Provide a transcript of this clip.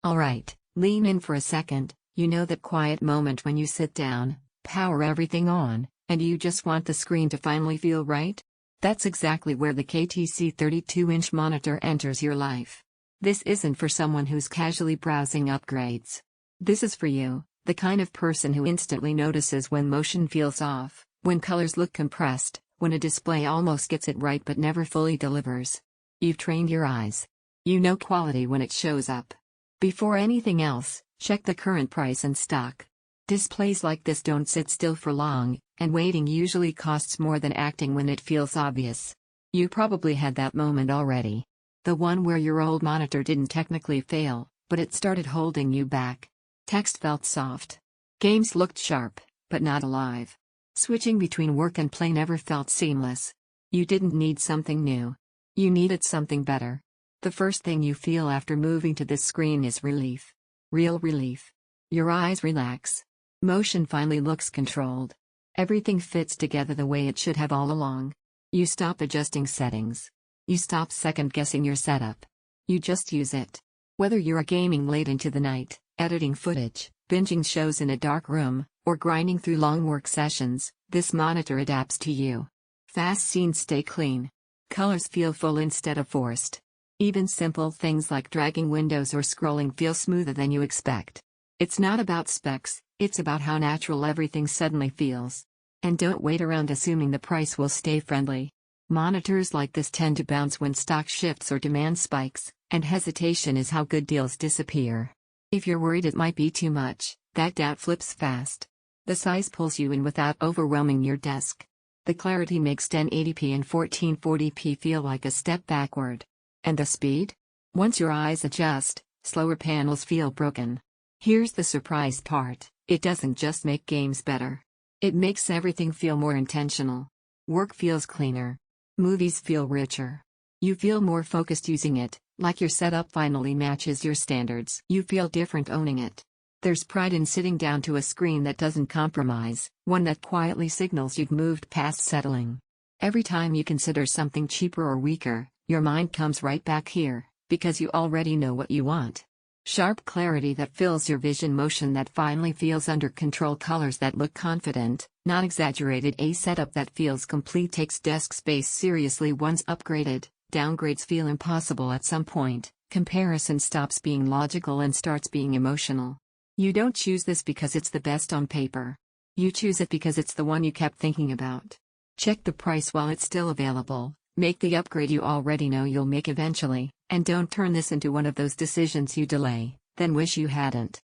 Alright, lean in for a second. You know that quiet moment when you sit down, power everything on, and you just want the screen to finally feel right? That's exactly where the KTC 32-inch monitor enters your life. This isn't for someone who's casually browsing upgrades. This is for you, the kind of person who instantly notices when motion feels off, when colors look compressed, when a display almost gets it right but never fully delivers. You've trained your eyes. You know quality when it shows up. Before anything else, check the current price and stock. Displays like this don't sit still for long, and waiting usually costs more than acting when it feels obvious. You probably had that moment already. The one where your old monitor didn't technically fail, but it started holding you back. Text felt soft. Games looked sharp, but not alive. Switching between work and play never felt seamless. You didn't need something new. You needed something better. The first thing you feel after moving to this screen is relief. Real relief. Your eyes relax. Motion finally looks controlled. Everything fits together the way it should have all along. You stop adjusting settings. You stop second-guessing your setup. You just use it. Whether you're gaming late into the night, editing footage, binging shows in a dark room, or grinding through long work sessions, this monitor adapts to you. Fast scenes stay clean. Colors feel full instead of forced. Even simple things like dragging windows or scrolling feel smoother than you expect. It's not about specs, it's about how natural everything suddenly feels. And don't wait around assuming the price will stay friendly. Monitors like this tend to bounce when stock shifts or demand spikes, and hesitation is how good deals disappear. If you're worried it might be too much, that doubt flips fast. The size pulls you in without overwhelming your desk. The clarity makes 1080p and 1440p feel like a step backward. And the speed? Once your eyes adjust, slower panels feel broken. Here's the surprise part, it doesn't just make games better. It makes everything feel more intentional. Work feels cleaner. Movies feel richer. You feel more focused using it, like your setup finally matches your standards. You feel different owning it. There's pride in sitting down to a screen that doesn't compromise, one that quietly signals you've moved past settling. Every time you consider something cheaper or weaker, your mind comes right back here, because you already know what you want. Sharp clarity that fills your vision, motion that finally feels under control, colors that look confident, not exaggerated. A setup that feels complete takes desk space seriously once upgraded. Downgrades feel impossible at some point. Comparison stops being logical and starts being emotional. You don't choose this because it's the best on paper. You choose it because it's the one you kept thinking about. Check the price while it's still available. Make the upgrade you already know you'll make eventually, and don't turn this into one of those decisions you delay, then wish you hadn't.